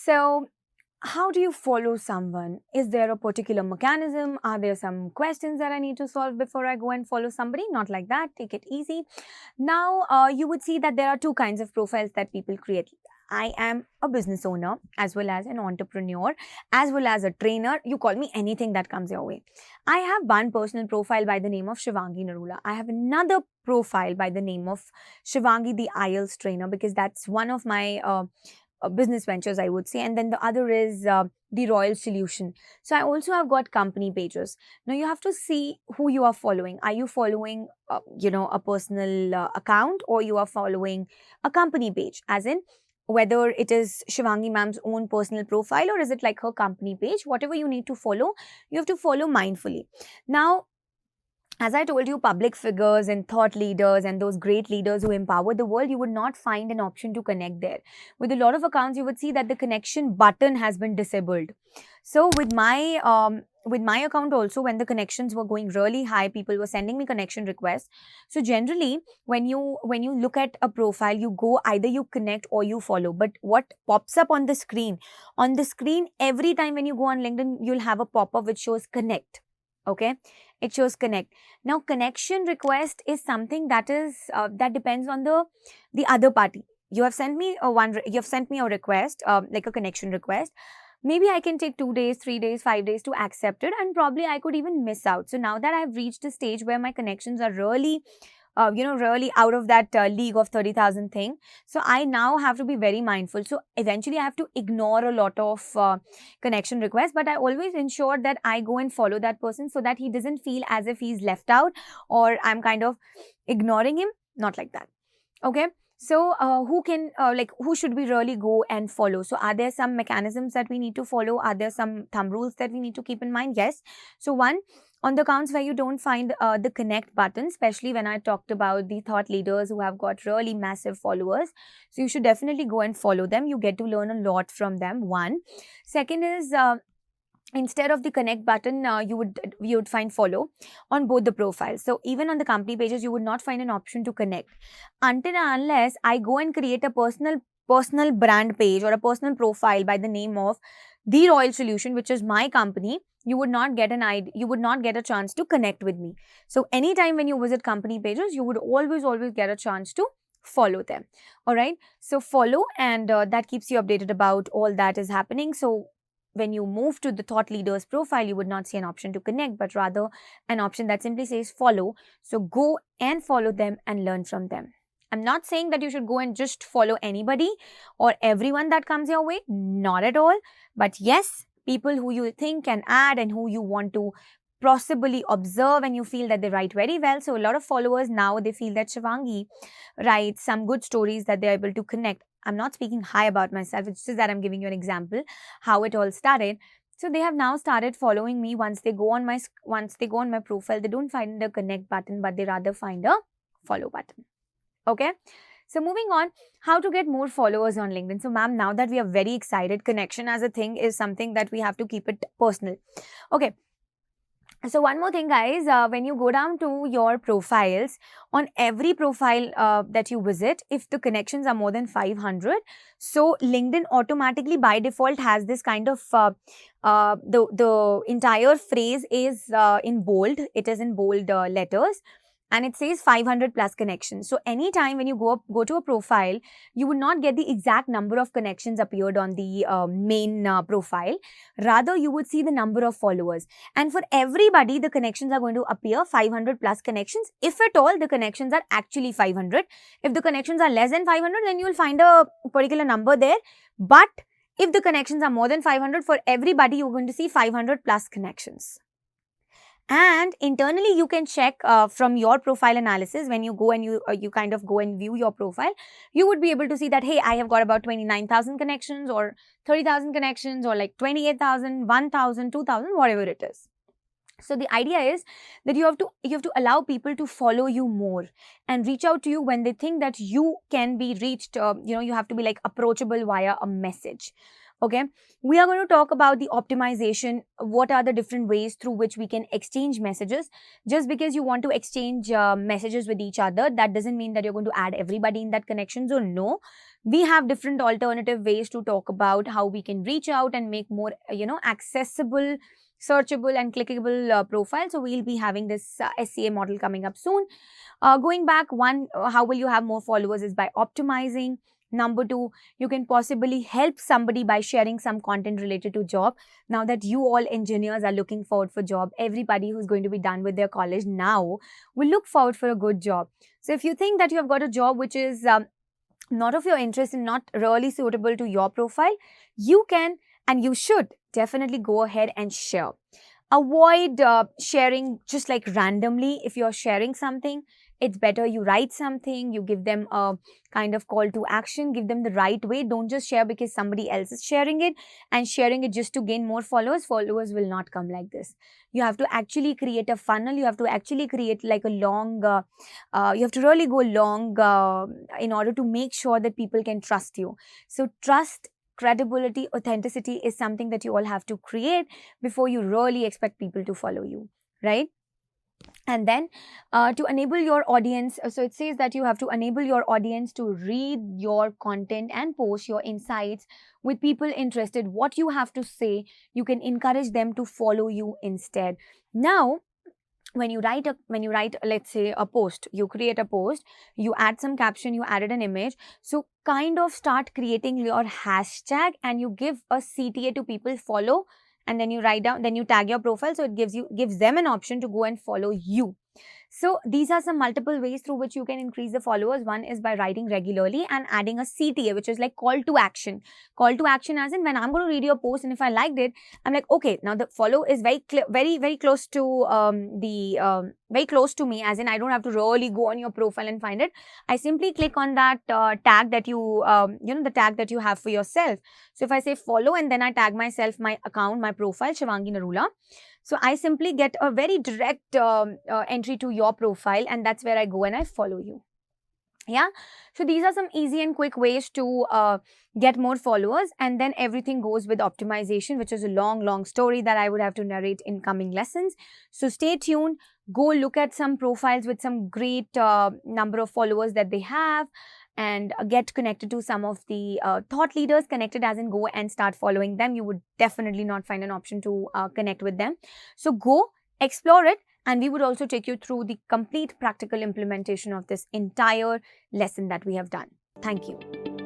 So how do you follow someone? Is there a particular mechanism? Are there some questions that I need to solve before I go and follow somebody? Not like that. Take it easy. Now, you would see that there are two kinds of profiles that people create. I am a business owner as well as an entrepreneur, as well as a trainer. You call me anything that comes your way. I have one personal profile by the name of Shivangi Narula. I have another profile by the name of Shivangi the IELTS trainer, because that's one of my business ventures, I would say. And then the other is the Royal Solution. So I also have got company pages. Now you have to see who you are following. Are you following, a personal account, or you are following a company page, as in whether it is Shivangi ma'am's own personal profile or is it like her company page. Whatever you need to follow, you have to follow mindfully. Now, as I told you, public figures and thought leaders and those great leaders who empower the world, you would not find an option to connect there. With a lot of accounts, you would see that the connection button has been disabled. So with my account also, when the connections were going really high, people were sending me connection requests. So generally, when you look at a profile, you go either you connect or you follow. But what pops up on the screen? On the screen, every time when you go on LinkedIn, you'll have a pop-up which shows connect. Okay, it shows connect. Now connection request is something that is that depends on the other party. You have sent me a request, like a connection request. Maybe I can take 2 days, 3 days, 5 days to accept it, and probably I could even miss out. So now that I've reached a stage where my connections are really really out of that league of 30,000 thing. So I now have to be very mindful. So eventually I have to ignore a lot of connection requests, but I always ensure that I go and follow that person so that he doesn't feel as if he's left out or I'm kind of ignoring him. Not like that. Okay. So who should we really go and follow? So are there some mechanisms that we need to follow? Are there some thumb rules that we need to keep in mind? Yes. So one, on the accounts where you don't find the connect button, especially when I talked about the thought leaders who have got really massive followers. So you should definitely go and follow them. You get to learn a lot from them. One. Second is, instead of the connect button, you would find follow on both the profiles. So even on the company pages, you would not find an option to connect until and unless I go and create a personal brand page or a personal profile by the name of the Royal Solution, which is my company. You would not get a chance to connect with me. So anytime when you visit company pages, you would always get a chance to follow them. All right. So follow, and that keeps you updated about all that is happening. So when you move to the thought leaders profile, you would not see an option to connect, but rather an option that simply says follow. So go and follow them and learn from them. I'm not saying that you should go and just follow anybody or everyone that comes your way. Not at all. But yes, people who you think can add and who you want to possibly observe and you feel that they write very well. So a lot of followers now, they feel that Shivangi writes some good stories that they're able to connect. I'm not speaking high about myself. It's just that I'm giving you an example how it all started. So they have now started following me. Once they go on my profile, they don't find the connect button, but they rather find a follow button. Okay. So moving on, how to get more followers on LinkedIn. So ma'am, now that we are very excited, connection as a thing is something that we have to keep it personal. Okay. So one more thing, guys, when you go down to your profiles, on every profile that you visit, if the connections are more than 500, so LinkedIn automatically by default has this kind of, the entire phrase is in bold. It is in bold letters. And it says 500 plus connections. So anytime when you go to a profile, you would not get the exact number of connections appeared on the main profile. Rather, you would see the number of followers. And for everybody, the connections are going to appear 500 plus connections. If at all, the connections are actually 500. If the connections are less than 500, then you will find a particular number there. But if the connections are more than 500, for everybody, you're going to see 500 plus connections. And internally, you can check from your profile analysis. When you go and you kind of go and view your profile, you would be able to see that, hey, I have got about 29,000 connections or 30,000 connections or like 28,000, 1,000, 2,000, whatever it is. So the idea is that you have to allow people to follow you more and reach out to you when they think that you can be reached. You have to be like approachable via a message. Okay, we are going to talk about the optimization. What are the different ways through which we can exchange messages? Just because you want to exchange messages with each other, that doesn't mean that you're going to add everybody in that connection. So, no, we have different alternative ways to talk about how we can reach out and make more, accessible, searchable, and clickable profile. So, we'll be having this SCA model coming up soon. Going back, one, how will you have more followers is by optimizing. Number two, you can possibly help somebody by sharing some content related to job. Now that you all engineers are looking forward for job, everybody who's going to be done with their college now will look forward for a good job. So if you think that you have got a job which is not of your interest and not really suitable to your profile, you can and you should definitely go ahead and share. Avoid sharing just like randomly. If you're sharing something, it's better you write something, you give them a kind of call to action, give them the right way. Don't just share because somebody else is sharing it, and sharing it just to gain more followers. Followers will not come like this. You have to actually create a funnel. You have to actually create like a long, you have to really go long in order to make sure that people can trust you. So trust, credibility, authenticity is something that you all have to create before you really expect people to follow you, right? And then to enable your audience, so it says that you have to enable your audience to read your content and post your insights with people interested. What you have to say, you can encourage them to follow you instead. Now, when you write, let's say, a post, you create a post, you add some caption, you added an image, so kind of start creating your hashtag and you give a CTA to people follow, and then you write down, then you tag your profile, so it gives them an option to go and follow you. So these are some multiple ways through which you can increase the followers. One is by writing regularly and adding a CTA, which is like call to action. Call to action as in, when I'm going to read your post and if I liked it, I'm like, okay, now the follow is very close to very close to me, as in I don't have to really go on your profile and find it. I simply click on that tag that the tag that you have for yourself. So if I say follow and then I tag myself, my account, my profile, Shivangi Narula. So I simply get a very direct entry to your profile, and that's where I go and I follow you. Yeah. So these are some easy and quick ways to get more followers, and then everything goes with optimization, which is a long story that I would have to narrate in coming lessons. So stay tuned. Go look at some profiles with some great number of followers that they have, and get connected to some of the thought leaders. Connected as in go and start following them. You would definitely not find an option to connect with them. So go explore it, and we would also take you through the complete practical implementation of this entire lesson that we have done. Thank you.